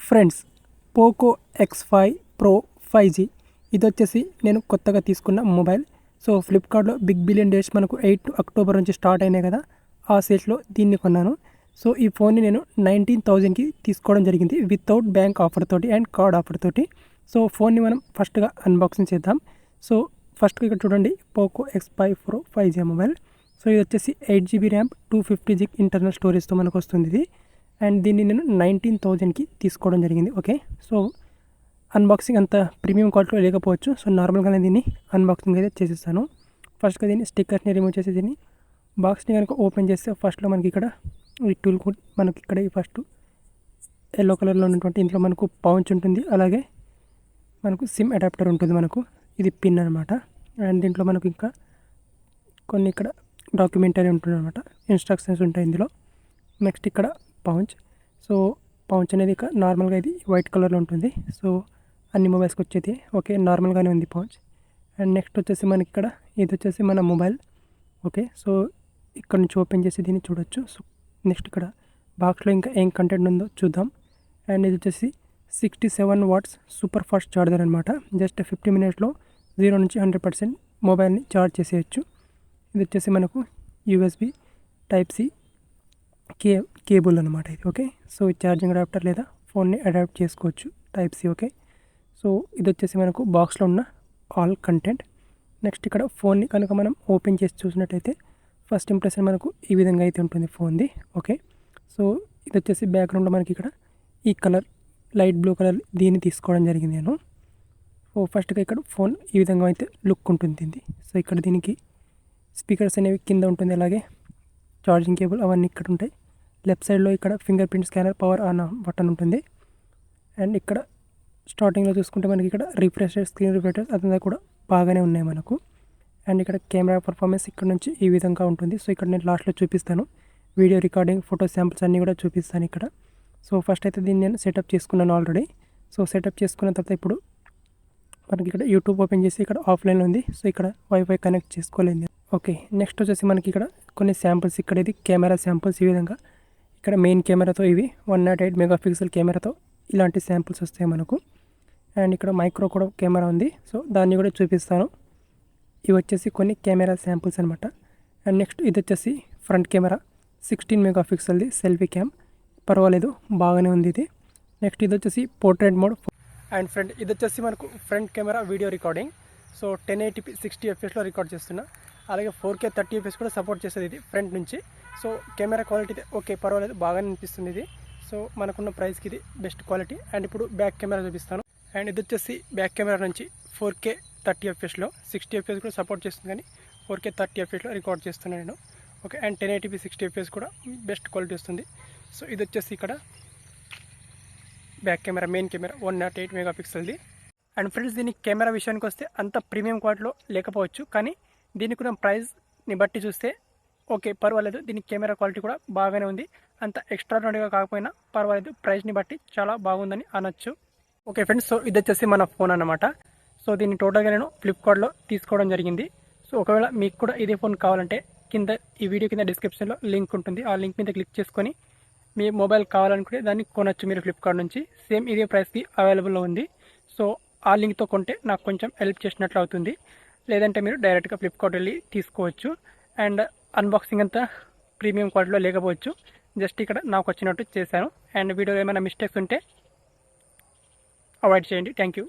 Friends, Poco X5 Pro 5G ఇది వచ్చేసి నేను కొత్తగా తీసుకున్న మొబైల్. సో ఫ్లిప్కార్ట్లో బిగ్ బిలియన్ డేస్ మనకు 8 అక్టోబర్ నుంచి స్టార్ట్ అయినాయి కదా, ఆ సేల్స్లో దీన్ని కొన్నాను. సో ఈ ఫోన్ని నేను 19,000కి తీసుకోవడం జరిగింది, వితౌట్ బ్యాంక్ ఆఫర్ తోటి అండ్ కార్డ్ ఆఫర్ తోటి. సో ఫోన్ని మనం ఫస్ట్గా అన్బాక్సింగ్ చేద్దాం. సో ఫస్ట్గా ఇక్కడ చూడండి, Poco X5 Pro 5G mobile. So ఇది వచ్చేసి 8GB ర్యామ్ 250GB ఇంటర్నల్ స్టోరేజ్తో మనకు వస్తుంది ఇది. అండ్ దీన్ని నేను 19,000కి తీసుకోవడం జరిగింది. ఓకే, సో అన్బాక్సింగ్ అంత ప్రీమియం క్వాలిటీలో లేకపోవచ్చు. సో నార్మల్గానే దీన్ని అన్బాక్సింగ్ అయితే చేసేస్తాను. ఫస్ట్గా దీన్ని స్టిక్కర్స్ని రిమూవ్ చేసి దీన్ని బాక్స్ని కనుక ఓపెన్ చేస్తే ఫస్ట్లో మనకి ఇక్కడ ఈ టూల్ మనకి ఇక్కడ ఈ ఫస్ట్ ఎల్లో కలర్లో ఉన్నటువంటి ఇంట్లో మనకు పౌచ్ ఉంటుంది, అలాగే మనకు సిమ్ అడాప్టర్ ఉంటుంది, మనకు ఇది పిన్ అనమాట. అండ్ దీంట్లో మనకు ఇంకా కొన్ని ఇక్కడ డాక్యుమెంటరీ ఉంటుంది అనమాట, ఇన్స్ట్రక్షన్స్ ఉంటాయి ఇందులో. నెక్స్ట్ ఇక్కడ పౌచ్. సో పౌచ్ అనేది ఇక నార్మల్గా ఇది వైట్ కలర్లో ఉంటుంది. సో అన్ని మొబైల్స్కి వచ్చేది ఓకే, నార్మల్గానే ఉంది పౌచ్. అండ్ నెక్స్ట్ వచ్చేసి మనకి ఇక్కడ ఇది వచ్చేసి మన మొబైల్. ఓకే, సో ఇక్కడ నుంచి ఓపెన్ చేసి దీన్ని చూడొచ్చు. సో నెక్స్ట్ ఇక్కడ బాక్స్లో ఇంకా ఏం కంటెంట్ ఉందో చూద్దాం. అండ్ ఇది వచ్చేసి 67 వాట్స్ సూపర్ ఫాస్ట్ చార్జర్ అనమాట. జస్ట్ 50 మినిట్స్లో 0 నుంచి 100% మొబైల్ని ఛార్జ్ చేసేయచ్చు. ఇది వచ్చేసి మనకు USB Type-C కేబుల్ అనమాట ఇది. ఓకే, సో ఛార్జింగ్ అడాప్టర్ లేదా ఫోన్ని అడాప్ట్ చేసుకోవచ్చు Type-C. ఓకే, సో ఇది వచ్చేసి మనకు బాక్స్లో ఉన్న ఆల్ కంటెంట్. నెక్స్ట్ ఇక్కడ ఫోన్ని కనుక మనం ఓపెన్ చేసి చూసినట్టయితే ఫస్ట్ ఇంప్రెషన్ మనకు ఈ విధంగా అయితే ఉంటుంది ఫోన్ది. ఓకే, సో ఇది వచ్చేసి బ్యాక్గ్రౌండ్లో మనకి ఇక్కడ ఈ కలర్ లైట్ బ్లూ కలర్ దీన్ని తీసుకోవడం జరిగింది నేను. సో ఫస్ట్గా ఇక్కడ ఫోన్ ఈ విధంగా అయితే లుక్ ఉంటుంది దీన్ని. సో ఇక్కడ దీనికి స్పీకర్స్ అనేవి కింద ఉంటుంది, అలాగే ఛార్జింగ్ కేబుల్ అవన్నీ ఇక్కడ ఉంటాయి. లెఫ్ట్ సైడ్లో ఇక్కడ finger print scanner power on button ఉంటుంది. అండ్ ఇక్కడ స్టార్టింగ్లో చూసుకుంటే మనకి ఇక్కడ రిఫ్రెష్ స్క్రీన్ రిఫ్రెషర్స్ అదంతా కూడా బాగానే ఉన్నాయి మనకు. అండ్ ఇక్కడ కెమెరా పర్ఫార్మెన్స్ ఇక్కడ నుంచి ఈ విధంగా ఉంటుంది. సో ఇక్కడ నేను లాస్ట్లో చూపిస్తాను, వీడియో రికార్డింగ్ ఫోటో శాంపిల్స్ అన్నీ కూడా చూపిస్తాను ఇక్కడ. సో ఫస్ట్ అయితే దీన్ని నేను సెటప్ చేసుకున్నాను ఆల్రెడీ. సో సెటప్ చేసుకున్న తర్వాత ఇప్పుడు మనకి ఇక్కడ యూట్యూబ్ ఓపెన్ చేసి ఇక్కడ ఆఫ్లైన్లో ఉంది. సో ఇక్కడ వైఫై కనెక్ట్ చేసుకోలేదు. ఓకే, నెక్స్ట్ వచ్చేసి మనకి ఇక్కడ కొన్ని శాంపిల్స్, ఇక్కడ ఇది కెమెరా శాంపిల్స్. ఈ విధంగా ఇక్కడ మెయిన్ కెమెరాతో ఇవి 108 మెగాపిక్సెల్ కెమెరాతో ఇలాంటి శాంపిల్స్ వస్తాయి మనకు. అండ్ ఇక్కడ మైక్రో కూడా కెమెరా ఉంది, సో దాన్ని కూడా చూపిస్తాను. ఇవి వచ్చేసి కొన్ని కెమెరా శాంపిల్స్ అనమాట. అండ్ నెక్స్ట్ ఇది వచ్చేసి ఫ్రంట్ కెమెరా 16 మెగాపిక్సెల్ది సెల్ఫీ క్యామ్, పర్వాలేదు బాగానే ఉంది ఇది. నెక్స్ట్ ఇది వచ్చేసి పోర్ట్రేట్ మోడ్. అండ్ ఫ్రంట్ ఇది వచ్చేసి మనకు front camera video recording. So 1080p 60 fps record చేస్తున్నా, అలాగే 4K 30 fps కూడా సపోర్ట్ చేస్తుంది ఇది ఫ్రంట్ నుంచి. సో కెమెరా క్వాలిటీ ఓకే, పర్వాలేదు బాగానే అనిపిస్తుంది ఇది. సో మనకున్న ప్రైస్కి ఇది బెస్ట్ క్వాలిటీ. అండ్ ఇప్పుడు బ్యాక్ కెమెరా చూపిస్తాను. అండ్ ఇది వచ్చేసి బ్యాక్ కెమెరా నుంచి 4K 30 fps 60 fps కూడా సపోర్ట్ చేస్తుంది, కానీ 4K 30 fps రికార్డ్ చేస్తున్నాను నేను. ఓకే, అండ్ 1080p 60 fps కూడా బెస్ట్ క్వాలిటీ వస్తుంది. సో ఇది వచ్చేసి ఇక్కడ బ్యాక్ కెమెరా మెయిన్ కెమెరా 108 మెగాపిక్సెల్ది. అండ్ ఫ్రెండ్స్, దీని కెమెరా విషయానికి వస్తే అంత ప్రీమియం క్వాలిటీలో లేకపోవచ్చు, కానీ దీనికి కూడా ప్రైస్ని బట్టి చూస్తే ఓకే పర్వాలేదు. దీని కెమెరా క్వాలిటీ కూడా బాగానే ఉంది, అంత ఎక్స్ట్రాడినరీగా కాకపోయినా పర్వాలేదు, ప్రైస్ని బట్టి చాలా బాగుందని అనొచ్చు. ఓకే ఫ్రెండ్స్, సో ఇది వచ్చేసి మన ఫోన్ అన్నమాట. సో దీన్ని టోటల్గా నేను ఫ్లిప్కార్ట్లో తీసుకోవడం జరిగింది. సో ఒకవేళ మీకు కూడా ఇదే ఫోన్ కావాలంటే కింద ఈ వీడియో కింద డిస్క్రిప్షన్లో లింక్ ఉంటుంది, ఆ లింక్ మీద క్లిక్ చేసుకొని మీ మొబైల్ కావాలనుకుంటే దాన్ని కొనొచ్చు మీరు ఫ్లిప్కార్ట్ నుంచి. సేమ్ ఇదే ప్రైస్కి అవైలబుల్లో ఉంది. సో ఆ లింక్తో కొంటే నాకు కొంచెం హెల్ప్ చేసినట్లు అవుతుంది, లేదంటే మీరు డైరెక్ట్గా ఫ్లిప్కార్ట్ వెళ్ళి తీసుకోవచ్చు. అండ్ అన్బాక్సింగ్ అంతా ప్రీమియం క్వాలిటీలో లేకపోవచ్చు, జస్ట్ ఇక్కడ నాకు వచ్చినట్టు చేశాను. అండ్ వీడియోలో ఏమైనా మిస్టేక్స్ ఉంటే అవాయిడ్ చేయండి. Thank you.